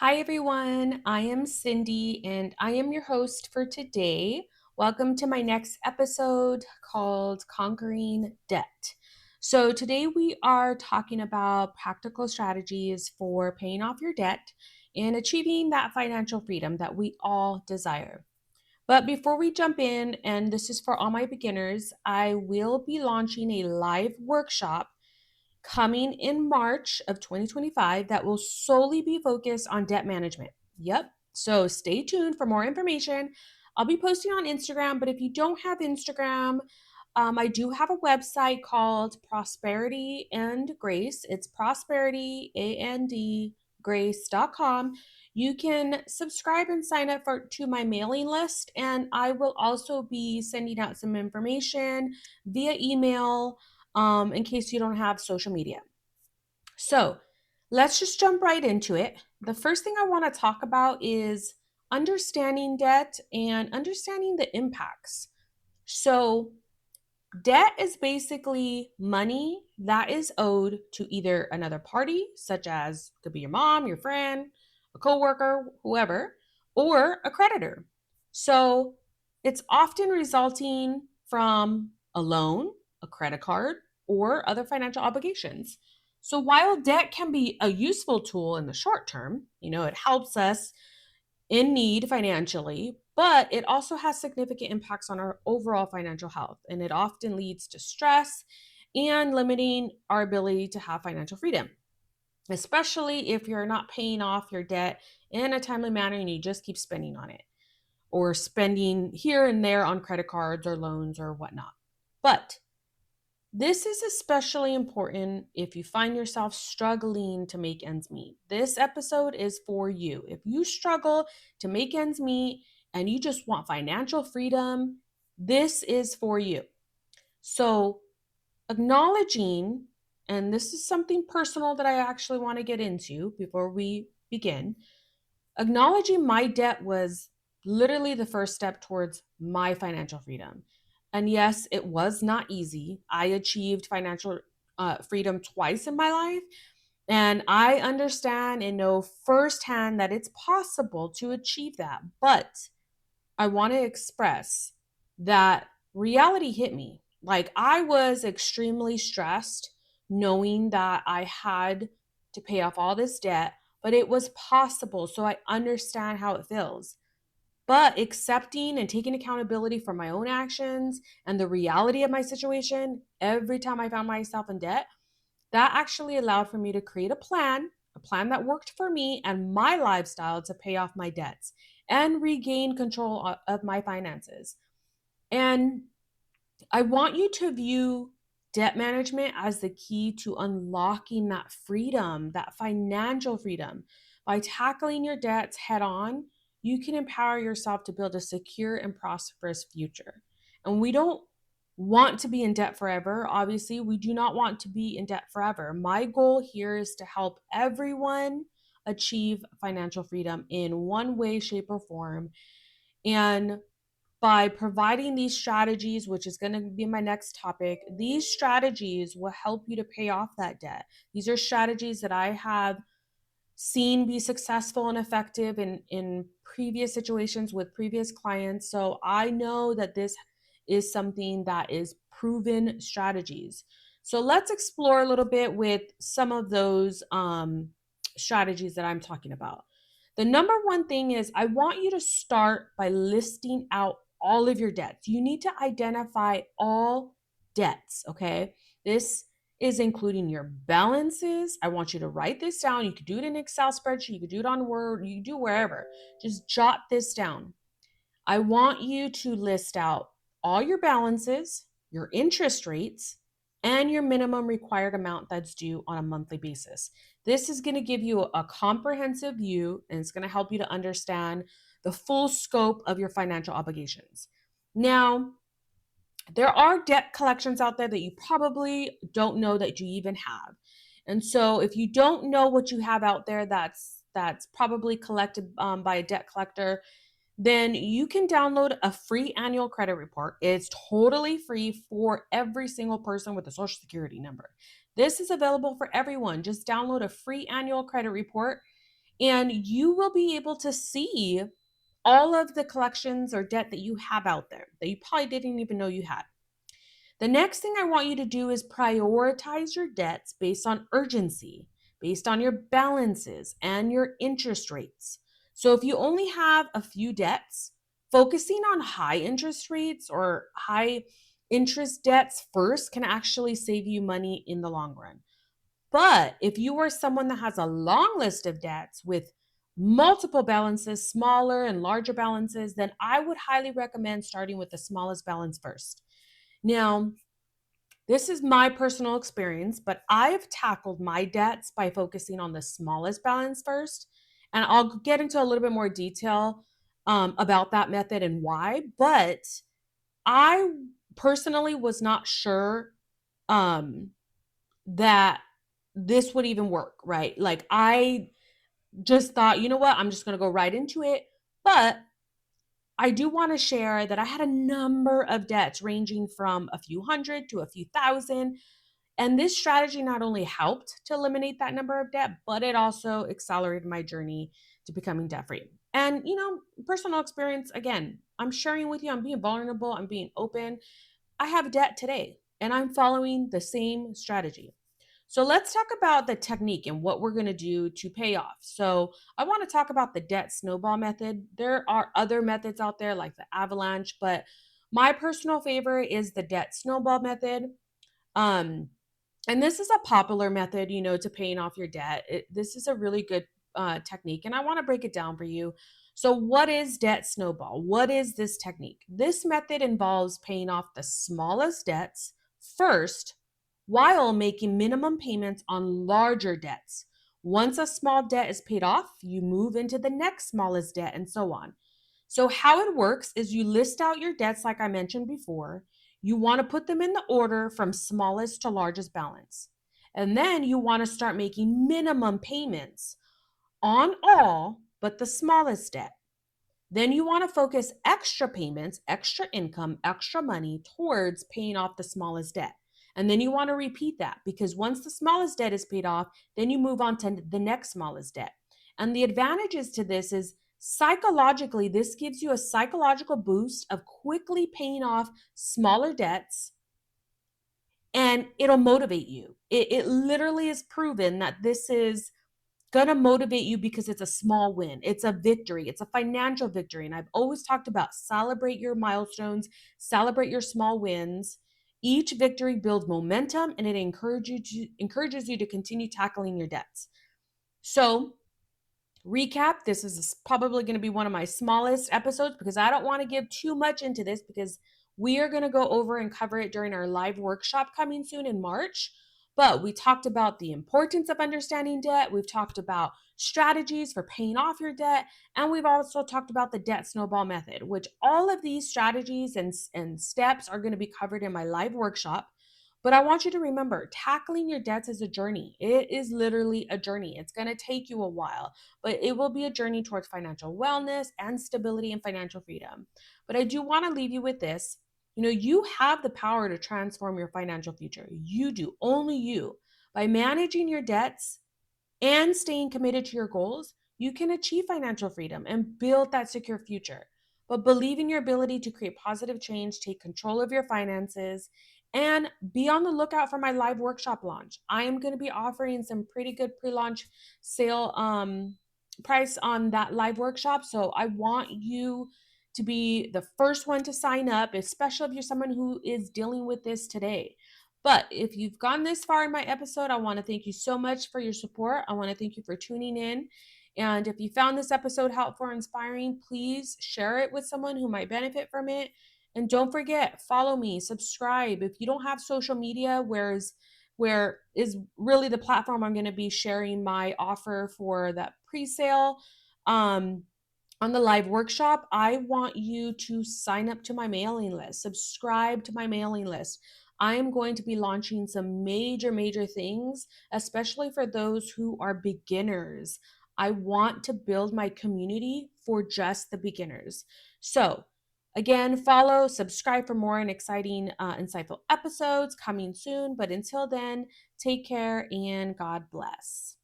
Hi, everyone. I am Cyndi, and I am your host for today. Welcome to my next episode called Conquering Debt. So, today we are talking about practical strategies for paying off your debt and achieving that financial freedom that we all desire. But before we jump in, and this is for all my beginners, I will be launching a live workshop coming in March of 2025 that will solely be focused on debt management. Yep. So stay tuned for more information. I'll be posting on Instagram, but if you don't have Instagram, I do have a website called Prosperity and Grace. It's prosperityandgrace.com. You can subscribe and sign up to my mailing list, and I will also be sending out some information via email in case you don't have social media. So let's just jump right into it. The first thing I want to talk about is understanding debt and understanding the impacts. So, debt is basically money that is owed to either another party, such as could be your mom, your friend, a coworker, whoever, or a creditor. So it's often resulting from a loan, a credit card, or other financial obligations. So while debt can be a useful tool in the short term, it helps us in need financially, but it also has significant impacts on our overall financial health. And it often leads to stress and limiting our ability to have financial freedom, especially if you're not paying off your debt in a timely manner and you just keep spending on it or spending here and there on credit cards or loans or whatnot. But this is especially important if you find yourself struggling to make ends meet. This episode is for you. If you struggle to make ends meet and you just want financial freedom, this is for you. So, acknowledging, and this is something personal that I actually want to get into before we begin, acknowledging my debt was literally the first step towards my financial freedom. And yes, it was not easy. I achieved financial freedom twice in my life. And I understand and know firsthand that it's possible to achieve that. But I want to express that reality hit me. Like, I was extremely stressed knowing that I had to pay off all this debt, but it was possible. So I understand how it feels. But accepting and taking accountability for my own actions and the reality of my situation every time I found myself in debt, that actually allowed for me to create a plan that worked for me and my lifestyle to pay off my debts and regain control of my finances. And I want you to view debt management as the key to unlocking that freedom, that financial freedom. By tackling your debts head on, you can empower yourself to build a secure and prosperous future. And we don't want to be in debt forever. Obviously, we do not want to be in debt forever. My goal here is to help everyone achieve financial freedom in one way, shape, or form. And by providing these strategies, which is going to be my next topic, these strategies will help you to pay off that debt. These are strategies that I have seen be successful and effective in previous situations with previous clients. So I know that this is something that is proven strategies. So let's explore a little bit with some of those strategies that I'm talking about. The number one thing is I want you to start by listing out all of your debts. You need to identify all debts, okay? This is including your balances. I want you to write this down. You could do it in Excel spreadsheet, you could do it on Word, you could do wherever. Just jot this down. I want you to list out all your balances, your interest rates, and your minimum required amount that's due on a monthly basis. This is going to give you a comprehensive view and it's going to help you to understand the full scope of your financial obligations. Now, there are debt collections out there that you probably don't know that you even have. And so if you don't know what you have out there that's probably collected by a debt collector, then you can download a free annual credit report. It's totally free for every single person with a social security number. This is available for everyone. Just download a free annual credit report and you will be able to see all of the collections or debt that you have out there that you probably didn't even know you had. The next thing I want you to do is prioritize your debts based on urgency, based on your balances and your interest rates. So if you only have a few debts, focusing on high interest rates or high interest debts first can actually save you money in the long run. But if you are someone that has a long list of debts with multiple balances, smaller and larger balances, then I would highly recommend starting with the smallest balance first. Now, this is my personal experience, but I've tackled my debts by focusing on the smallest balance first. And I'll get into a little bit more detail about that method and why. But I personally was not sure um, that this would even work, right? Like, I just thought, you know what, I'm just going to go right into it. But I do want to share that I had a number of debts ranging from a few hundred to a few thousand. And this strategy not only helped to eliminate that number of debt, but it also accelerated my journey to becoming debt free. And, personal experience, again, I'm sharing with you, I'm being vulnerable, I'm being open. I have debt today, and I'm following the same strategy. So let's talk about the technique and what we're going to do to pay off. So I want to talk about the debt snowball method. There are other methods out there like the avalanche, but my personal favorite is the debt snowball method. Um, and this is a popular method, to paying off your debt. This is a really good technique, and I want to break it down for you. So, what is debt snowball? What is this technique? This method involves paying off the smallest debts first while making minimum payments on larger debts. Once a small debt is paid off, you move into the next smallest debt, and so on. So, how it works is you list out your debts, like I mentioned before. You want to put them in the order from smallest to largest balance. And then you want to start making minimum payments on all but the smallest debt. Then you want to focus extra payments, extra income, extra money towards paying off the smallest debt. And then you want to repeat that because once the smallest debt is paid off, then you move on to the next smallest debt. And the advantages to this is psychologically, this gives you a psychological boost of quickly paying off smaller debts, and it'll motivate you. It literally is proven that this is gonna motivate you because it's a small win. It's a victory. It's a financial victory. And I've always talked about celebrate your milestones, celebrate your small wins. Each victory builds momentum and it encourages you to continue tackling your debts. So, recap, this is probably going to be one of my smallest episodes because I don't want to give too much into this because we are going to go over and cover it during our live workshop coming soon in March. But we talked about the importance of understanding debt. We've talked about strategies for paying off your debt. And we've also talked about the debt snowball method, which all of these strategies and steps are going to be covered in my live workshop. But I want you to remember tackling your debts is a journey. It is literally a journey. It's going to take you a while, but it will be a journey towards financial wellness and stability and financial freedom. But I do want to leave you with this. You have the power to transform your financial future. You do, only you. By managing your debts and staying committed to your goals, you can achieve financial freedom and build that secure future. But believe in your ability to create positive change, take control of your finances, and be on the lookout for my live workshop launch. I am going to be offering some pretty good pre-launch sale price on that live workshop. So I want you to be the first one to sign up, especially if you're someone who is dealing with this today. But if you've gone this far in my episode, I want to thank you so much for your support. I want to thank you for tuning in. And if you found this episode helpful or inspiring, please share it with someone who might benefit from it. And don't forget, follow me, subscribe. If you don't have social media, where is really the platform I'm going to be sharing my offer for that pre-sale. On the live workshop, I want you to sign up to my mailing list, subscribe to my mailing list. I am going to be launching some major, major things, especially for those who are beginners. I want to build my community for just the beginners. So, again, follow, subscribe for more and exciting, insightful episodes coming soon. But until then, take care and God bless.